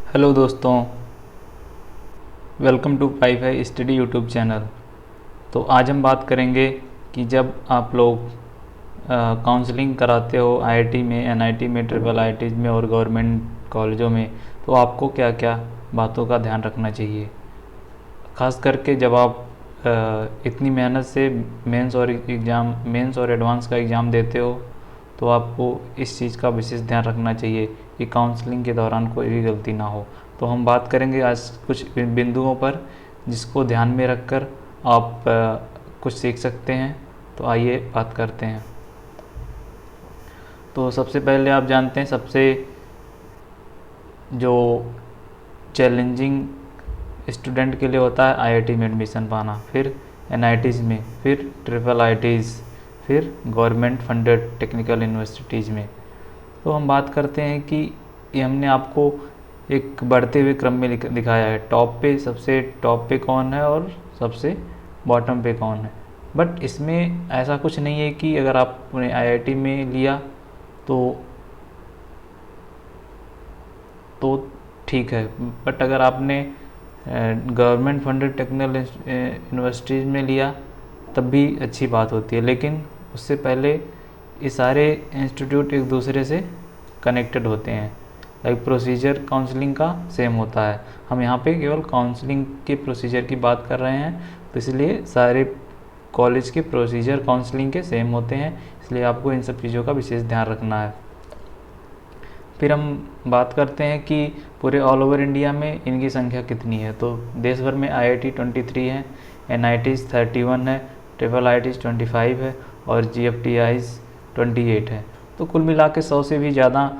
Hello दोस्तों, welcome to Pi Fi Study YouTube channel. तो आज हम बात करेंगे कि जब आप लोग काउंसलिंग कराते हो आईआईटी में, एनआईटी में, ट्रिपल आईआईटीज में और गवर्नमेंट कॉलेजों में, तो आपको क्या क्या बातों का ध्यान रखना चाहिए। ख़ास करके जब आप इतनी मेहनत से मेंस और एडवांस का एग्ज़ाम देते हो, तो आपको इस चीज़ का विशेष ध्यान रखना चाहिए कि काउंसलिंग के दौरान कोई भी गलती ना हो। तो हम बात करेंगे आज कुछ बिंदुओं पर जिसको ध्यान में रखकर आप कुछ सीख सकते हैं। तो आइए बात करते हैं। तो सबसे पहले आप जानते हैं, सबसे जो चैलेंजिंग स्टूडेंट के लिए होता है आईआईटी में एडमिशन पाना, फिर एनआईटीज़ में, फिर ट्रिपल आईआईटीज़, फिर गवर्नमेंट फंडेड टेक्निकल यूनिवर्सिटीज़ में। तो हम बात करते हैं कि ये हमने आपको एक बढ़ते हुए क्रम में दिखाया है, सबसे टॉप पे कौन है और सबसे बॉटम पे कौन है। बट इसमें ऐसा कुछ नहीं है कि अगर आपने आईआईटी में लिया तो ठीक है, बट अगर आपने गवर्नमेंट फंडेड टेक्निकल यूनिवर्सिटीज़ में लिया तब भी अच्छी बात होती है। लेकिन उससे पहले ये सारे इंस्टीट्यूट एक दूसरे से कनेक्टेड होते हैं, लाइक प्रोसीजर काउंसलिंग का सेम होता है। हम यहाँ पे केवल काउंसलिंग के प्रोसीजर की बात कर रहे हैं, तो इसलिए सारे कॉलेज के प्रोसीजर काउंसलिंग के सेम होते हैं, इसलिए आपको इन सब चीज़ों का विशेष ध्यान रखना है। फिर हम बात करते हैं कि पूरे ऑल ओवर इंडिया में इनकी संख्या कितनी है। तो देश भर में आईआईटी 23 है, एनआईटीज़ 31 है, ट्रिपल आईआईटीज़ 25 है और जीएफटीआईज़ 28 है। तो कुल मिला के 100 से भी ज़्यादा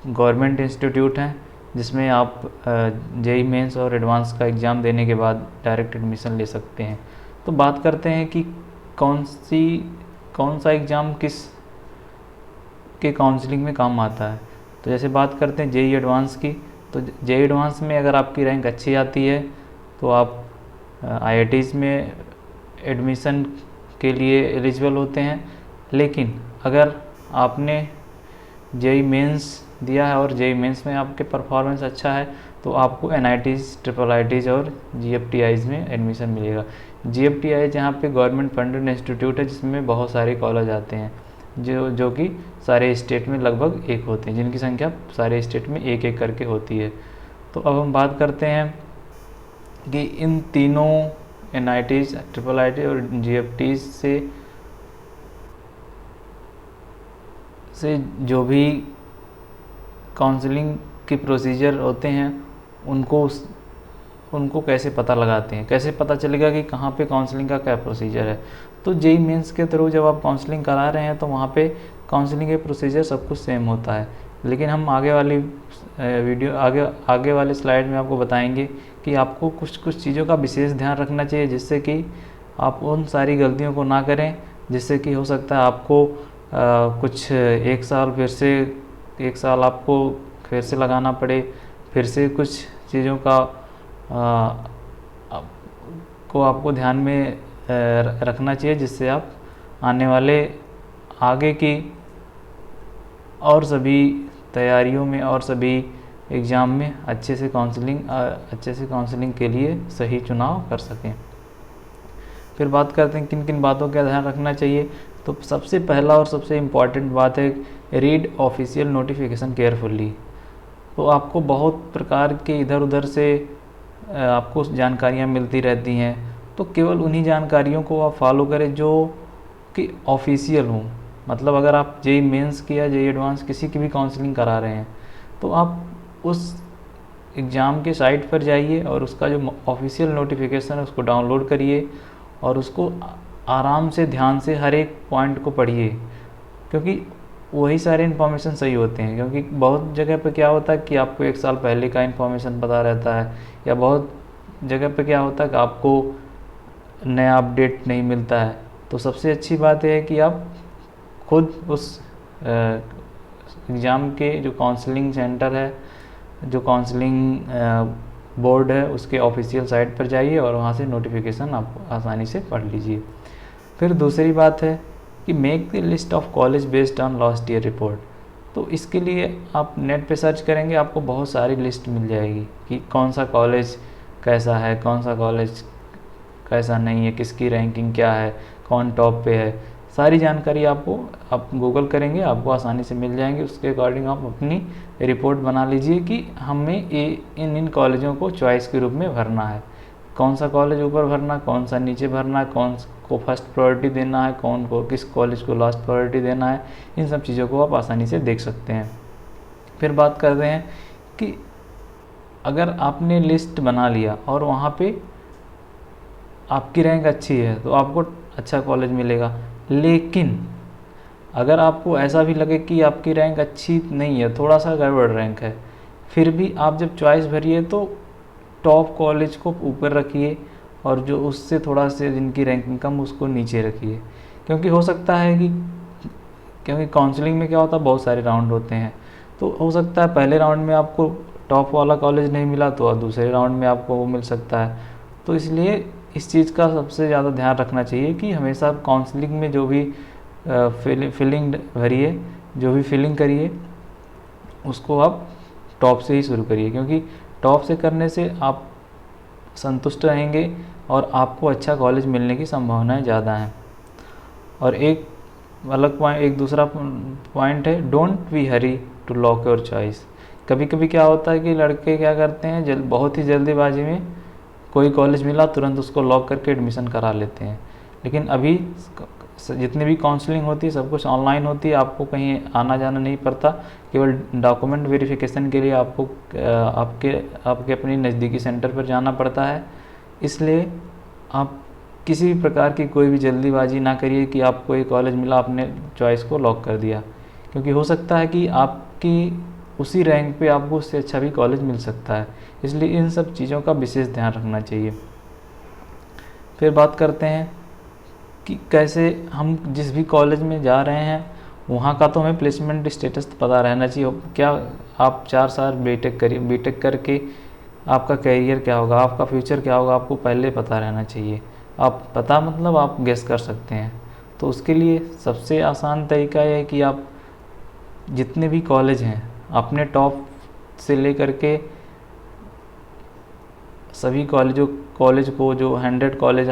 गवर्नमेंट इंस्टीट्यूट हैं जिसमें आप जेईई मेंस और एडवांस का एग्ज़ाम देने के बाद डायरेक्ट एडमिशन ले सकते हैं। तो बात करते हैं कि कौन सा एग्ज़ाम किस के काउंसलिंग में काम आता है। तो जैसे बात करते हैं जेईई एडवांस की, तो जेईई एडवांस में अगर आपकी रैंक अच्छी आती है तो आप आईआईटीज़ में एडमिशन के लिए एलिजिबल होते हैं। लेकिन अगर आपने जेईई मेंस दिया है और जेईई मेंस में आपके परफॉर्मेंस अच्छा है तो आपको एनआईटीज़, ट्रिपल आईआईटीज़ और जीएफटीआईज़ में एडमिशन मिलेगा। जीएफटीआई जहाँ पे गवर्नमेंट फंडेड इंस्टीट्यूट है जिसमें बहुत सारे कॉलेज आते हैं, जो कि सारे स्टेट में लगभग एक होते हैं, जिनकी संख्या सारे स्टेट में एक एक करके होती है। तो अब हम बात करते हैं कि इन तीनों एनआईटीज़, ट्रिपल आईआईटी और जीएफटीज़ से जो भी काउंसलिंग के प्रोसीजर होते हैं उनको कैसे पता लगाते हैं, कैसे पता चलेगा कि कहाँ पे काउंसलिंग का क्या प्रोसीजर है। तो जेईई मेंस के थ्रू जब आप काउंसलिंग करा रहे हैं तो वहाँ पे काउंसलिंग के प्रोसीजर सब कुछ सेम होता है। लेकिन हम आगे वाले स्लाइड में आपको बताएंगे कि आपको कुछ चीज़ों का विशेष ध्यान रखना चाहिए जिससे कि आप उन सारी गलतियों को ना करें, जिससे कि हो सकता है आपको कुछ एक साल आपको फिर से लगाना पड़े, फिर से कुछ चीज़ों का को आपको ध्यान में रखना चाहिए, जिससे आप आने वाले आगे की और सभी तैयारियों में और सभी एग्ज़ाम में अच्छे से काउंसलिंग के लिए सही चुनाव कर सकें। फिर बात करते हैं किन किन बातों का ध्यान रखना चाहिए। तो सबसे पहला और सबसे इम्पॉर्टेंट बात है, रीड ऑफिशियल नोटिफिकेशन केयरफुल्ली। तो आपको बहुत प्रकार के इधर उधर से आपको जानकारियाँ मिलती रहती हैं, तो केवल उन्हीं जानकारियों को आप फॉलो करें जो कि ऑफिशियल हों। मतलब अगर आप जेईई मेंस की या जेईई एडवांस किसी की भी काउंसलिंग करा रहे हैं तो आप उस एग्ज़ाम के साइट पर जाइए और उसका जो ऑफिशियल नोटिफिकेशन है उसको डाउनलोड करिए और उसको आराम से ध्यान से हर एक पॉइंट को पढ़िए, क्योंकि वही सारे इन्फॉर्मेशन सही होते हैं। क्योंकि बहुत जगह पे क्या होता है कि आपको एक साल पहले का इन्फॉर्मेशन पता रहता है, या बहुत जगह पे क्या होता है कि आपको नया अपडेट नहीं मिलता है। तो सबसे अच्छी बात यह है कि आप खुद उस एग्ज़ाम के जो काउंसलिंग सेंटर है, जो काउंसलिंग बोर्ड है, उसके ऑफिशियल साइट पर जाइए और वहाँ से नोटिफिकेशन आप आसानी से पढ़ लीजिए। फिर दूसरी बात है कि make the list of college based on last year report. तो इसके लिए आप नेट पे सर्च करेंगे, आपको बहुत सारी लिस्ट मिल जाएगी कि कौन सा कॉलेज कैसा है, कौन सा कॉलेज कैसा नहीं है, किसकी रैंकिंग क्या है, कौन टॉप पे है। सारी जानकारी आपको आप गूगल करेंगे आपको आसानी से मिल जाएंगे। उसके अकॉर्डिंग आप अपनी रिपोर्ट बना लीजिए कि हमें इन कॉलेजों को चॉइस के रूप में भरना है, कौन सा कॉलेज ऊपर भरना, कौन सा नीचे भरना है, कौन को फर्स्ट प्रायोरिटी देना है, कौन को किस कॉलेज को लास्ट प्रायोरिटी देना है। इन सब चीज़ों को आप आसानी से देख सकते हैं। फिर बात करते हैं कि अगर आपने लिस्ट बना लिया और वहाँ पे आपकी रैंक अच्छी है तो आपको अच्छा कॉलेज मिलेगा। लेकिन अगर आपको ऐसा भी लगे कि आपकी रैंक अच्छी नहीं है, थोड़ा सा गड़बड़ रैंक है, फिर भी आप जब चॉइस भरिए तो टॉप कॉलेज को ऊपर रखिए और जो उससे थोड़ा से जिनकी रैंकिंग कम उसको नीचे रखिए। क्योंकि हो सकता है कि क्योंकि काउंसलिंग में क्या होता है, बहुत सारे राउंड होते हैं, तो हो सकता है पहले राउंड में आपको टॉप वाला कॉलेज नहीं मिला तो दूसरे राउंड में आपको वो मिल सकता है। तो इसलिए इस चीज़ का सबसे ज़्यादा ध्यान रखना चाहिए कि हमेशा काउंसलिंग में जो भी फिलिंग भरिए, जो भी फिलिंग करिए, उसको आप टॉप से ही शुरू करिए, क्योंकि टॉप से करने से आप संतुष्ट रहेंगे और आपको अच्छा कॉलेज मिलने की संभावनाएं ज़्यादा हैं। और एक अलग पॉइंट, एक दूसरा पॉइंट है, don't be hurry to lock your choice. कभी कभी क्या होता है कि लड़के क्या करते हैं, बहुत ही जल्दीबाजी में कोई कॉलेज मिला तुरंत उसको लॉक करके एडमिशन करा लेते हैं। लेकिन अभी जितनी भी काउंसलिंग होती है सब कुछ ऑनलाइन होती है, आपको कहीं आना जाना नहीं पड़ता। केवल डॉक्यूमेंट वेरिफिकेशन के लिए आपको आपके अपनी नज़दीकी सेंटर पर जाना पड़ता है। इसलिए आप किसी भी प्रकार की कोई भी जल्दीबाजी ना करिए कि आपको एक कॉलेज मिला आपने चॉइस को लॉक कर दिया, क्योंकि हो सकता है कि आपकी उसी रैंक पे आपको उससे अच्छा भी कॉलेज मिल सकता है। इसलिए इन सब चीज़ों का विशेष ध्यान रखना चाहिए। फिर बात करते हैं कि कैसे हम जिस भी कॉलेज में जा रहे हैं वहाँ का तो हमें प्लेसमेंट स्टेटस पता रहना चाहिए। क्या आप 4 साल बीटेक करिए, बीटेक करके आपका करियर क्या होगा, आपका फ्यूचर क्या होगा, आपको पहले पता रहना चाहिए। आप पता मतलब आप गेस कर सकते हैं। तो उसके लिए सबसे आसान तरीका यह है कि आप जितने भी कॉलेज हैं अपने टॉप से लेकर के सभी कॉलेज को जो 100 कॉलेज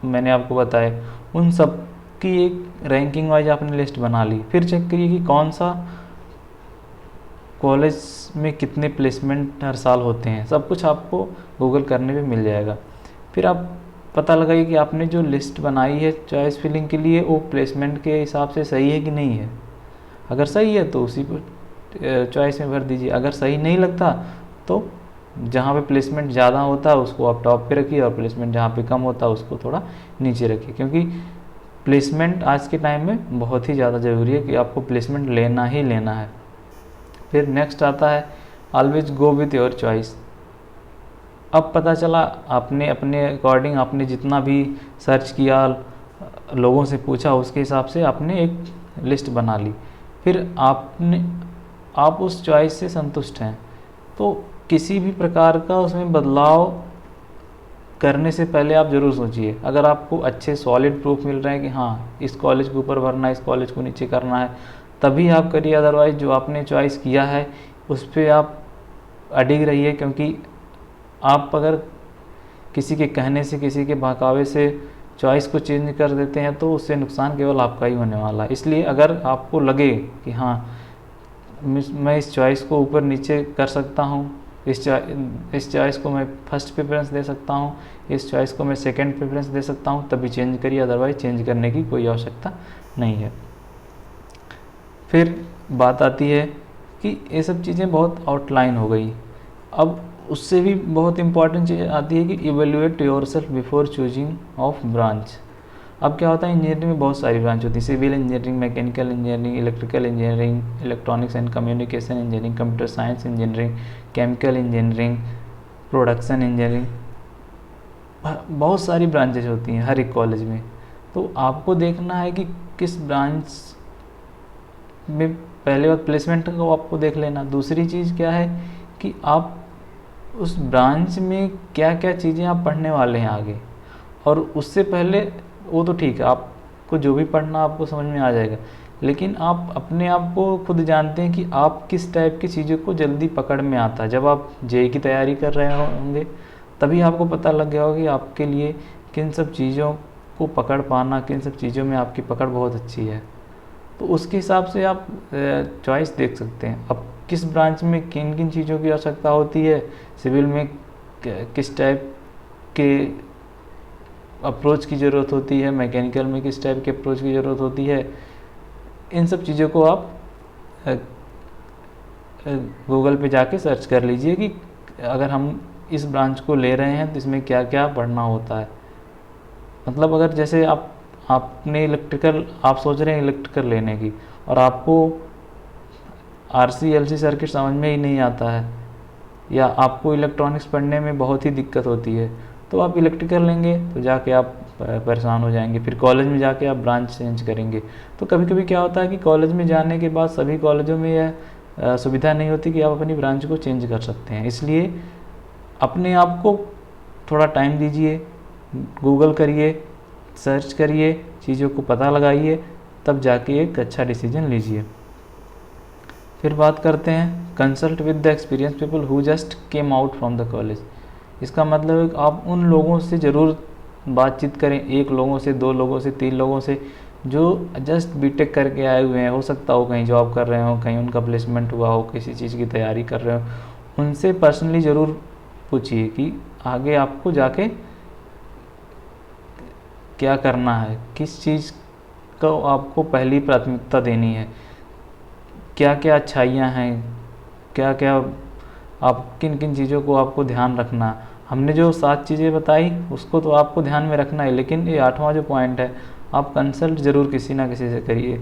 मैंने आपको बताए, उन सब की एक रैंकिंग वाइज आपने लिस्ट बना ली। फिर चेक करिए कि कौन सा कॉलेज में कितने प्लेसमेंट हर साल होते हैं, सब कुछ आपको गूगल करने पे मिल जाएगा। फिर आप पता लगाइए कि आपने जो लिस्ट बनाई है चॉइस फिलिंग के लिए वो प्लेसमेंट के हिसाब से सही है कि नहीं है। अगर सही है तो उसी पर चॉइस में भर दीजिए। अगर सही नहीं लगता तो जहाँ पे प्लेसमेंट ज़्यादा होता है उसको आप टॉप पे रखिए और प्लेसमेंट जहाँ पे कम होता है उसको थोड़ा नीचे रखिए, क्योंकि प्लेसमेंट आज के टाइम में बहुत ही ज़्यादा ज़रूरी है कि आपको प्लेसमेंट लेना ही लेना है। फिर नेक्स्ट आता है always go with your choice. अब पता चला आपने अपने अकॉर्डिंग आपने जितना भी सर्च किया, लोगों से पूछा, उसके हिसाब से आपने एक लिस्ट बना ली। फिर आप उस चॉइस से संतुष्ट हैं तो किसी भी प्रकार का उसमें बदलाव करने से पहले आप ज़रूर सोचिए। अगर आपको अच्छे सॉलिड प्रूफ मिल रहे हैं कि हाँ इस कॉलेज को ऊपर भरना है, इस कॉलेज को नीचे करना है, तभी आप करिए। अदरवाइज़ जो आपने चॉइस किया है उस पर आप अडिग रहिए, क्योंकि आप अगर किसी के कहने से, किसी के बहकावे से चॉइस को चेंज कर देते हैं तो उससे नुकसान केवल आपका ही होने वाला है। इसलिए अगर आपको लगे कि हाँ मैं इस चॉइस को ऊपर नीचे कर सकता हूँ, इस चॉइस को मैं फर्स्ट प्रेफरेंस दे सकता हूँ, इस चॉइस को मैं सेकंड प्रेफरेंस दे सकता हूँ, तभी चेंज करिए। अदरवाइज चेंज करने की कोई आवश्यकता नहीं है। फिर बात आती है कि ये सब चीज़ें बहुत आउटलाइन हो गई। अब उससे भी बहुत इंपॉर्टेंट चीज़ आती है कि evaluate yourself before choosing of branch. अब क्या होता है, इंजीनियरिंग में बहुत सारी ब्रांच होती है, civil engineering, mechanical engineering, electrical engineering, electronics and communication engineering, computer science engineering, chemical engineering, production engineering, बहुत सारी ब्रांचेज होती हैं हर एक कॉलेज में। तो आपको देखना है कि किस ब्रांच में, पहले बात प्लेसमेंट को आपको देख लेना। दूसरी चीज़ क्या है कि आप उस ब्रांच में क्या क्या चीज़ें आप पढ़ने वाले हैं आगे, और उससे पहले वो तो ठीक है आपको जो भी पढ़ना आपको समझ में आ जाएगा, लेकिन आप अपने आप को खुद जानते हैं कि आप किस टाइप की चीज़ों को जल्दी पकड़ में आता है। जब आप जेईई की तैयारी कर रहे होंगे तभी आपको पता लग गया होगा कि आपके लिए किन सब चीज़ों को पकड़ पाना, किन सब चीज़ों में आपकी पकड़ बहुत अच्छी है। तो उसके हिसाब से आप चॉइस देख सकते हैं। अब किस ब्रांच में किन किन चीज़ों की आवश्यकता होती है, सिविल में किस टाइप के अप्रोच की ज़रूरत होती है, मैकेनिकल में किस टाइप के अप्रोच की ज़रूरत होती है, इन सब चीज़ों को आप गूगल पे जाके सर्च कर लीजिए कि अगर हम इस ब्रांच को ले रहे हैं तो इसमें क्या क्या पढ़ना होता है। मतलब अगर जैसे आपने इलेक्ट्रिकल, आप सोच रहे हैं इलेक्ट्रिकल लेने की और आपको आरसी एलसी सर्किट समझ में ही नहीं आता है, या आपको इलेक्ट्रॉनिक्स पढ़ने में बहुत ही दिक्कत होती है, तो आप इलेक्ट्रिकल लेंगे तो जाके आप परेशान हो जाएंगे। फिर कॉलेज में जाके आप ब्रांच चेंज करेंगे। तो कभी कभी क्या होता है कि कॉलेज में जाने के बाद सभी कॉलेजों में यह सुविधा नहीं होती कि आप अपनी ब्रांच को चेंज कर सकते हैं। इसलिए अपने आप को थोड़ा टाइम दीजिए, गूगल करिए, सर्च करिए, चीज़ों को पता लगाइए, तब जाके एक अच्छा डिसीजन लीजिए। फिर बात करते हैं consult with the experience people who just came out from the college. इसका मतलब है कि आप उन लोगों से ज़रूर बातचीत करें, 1 लोगों से, 2 लोगों से, 3 लोगों से, जो जस्ट बीटेक करके आए हुए हैं। हो सकता हो कहीं जॉब कर रहे हो, कहीं उनका प्लेसमेंट हुआ हो, किसी चीज़ की तैयारी कर रहे हो। उनसे पर्सनली ज़रूर पूछिए कि आगे आपको जाके क्या करना है, किस चीज़ को आपको पहली प्राथमिकता देनी है, क्या क्या अच्छाइयाँ हैं, क्या क्या आप किन किन चीज़ों को आपको ध्यान रखना। हमने जो 7 चीज़ें बताई उसको तो आपको ध्यान में रखना है, लेकिन ये 8वां जो पॉइंट है, आप कंसल्ट ज़रूर किसी ना किसी से करिए।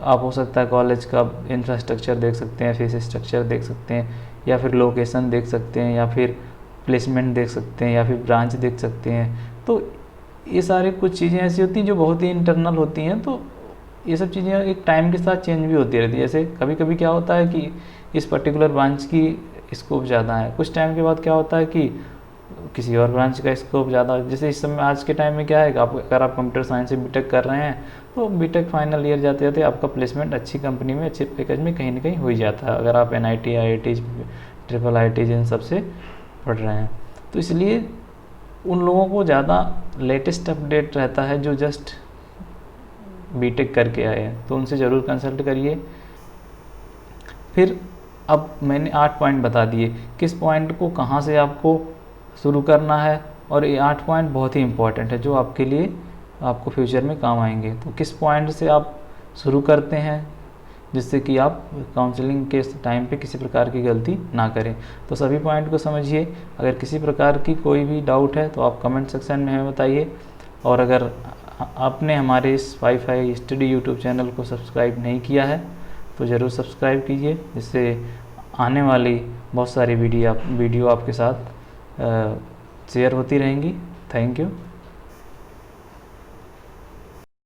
आप हो सकता है कॉलेज का इंफ्रास्ट्रक्चर देख सकते हैं, फीस स्ट्रक्चर देख सकते हैं, या फिर लोकेशन देख सकते हैं, या फिर प्लेसमेंट देख सकते हैं, या फिर ब्रांच देख सकते हैं। तो ये सारे कुछ चीज़ें ऐसी होती हैं जो बहुत ही इंटरनल होती हैं। तो ये सब चीज़ें एक टाइम के साथ चेंज भी होती रहती है। जैसे कभी कभी क्या होता है कि इस पर्टिकुलर ब्रांच की स्कोप ज़्यादा है, कुछ टाइम के बाद क्या होता है कि किसी और ब्रांच का स्कोप ज़्यादा। जैसे इस समय आज के टाइम में क्या है कि अगर आप कंप्यूटर साइंस से बीटेक कर रहे हैं तो बीटेक फाइनल ईयर जाते जाते आपका प्लेसमेंट अच्छी कंपनी में, अच्छे पैकेज में कहीं ना कहीं हो ही जाता है, अगर आप NIT IIT ट्रिपल IIT इन सब से पढ़ रहे हैं। तो इसलिए उन लोगों को ज़्यादा लेटेस्ट अपडेट रहता है जो जस्ट बीटेक करके आए हैं, तो उनसे ज़रूर कंसल्ट करिए। फिर अब मैंने 8 पॉइंट बता दिए, किस पॉइंट को कहाँ से आपको शुरू करना है, और ये 8 पॉइंट बहुत ही इंपॉर्टेंट है जो आपके लिए, आपको फ्यूचर में काम आएंगे। तो किस पॉइंट से आप शुरू करते हैं जिससे कि आप काउंसलिंग के टाइम पे किसी प्रकार की गलती ना करें। तो सभी पॉइंट को समझिए। अगर किसी प्रकार की कोई भी डाउट है तो आप कमेंट सेक्शन में हमें बताइए, और अगर आपने हमारे इस वाईफाई स्टडी यूट्यूब चैनल को सब्सक्राइब नहीं किया है तो ज़रूर सब्सक्राइब कीजिए, जिससे आने वाली बहुत सारी वीडियो आपके साथ शेयर होती रहेंगी। Thank you.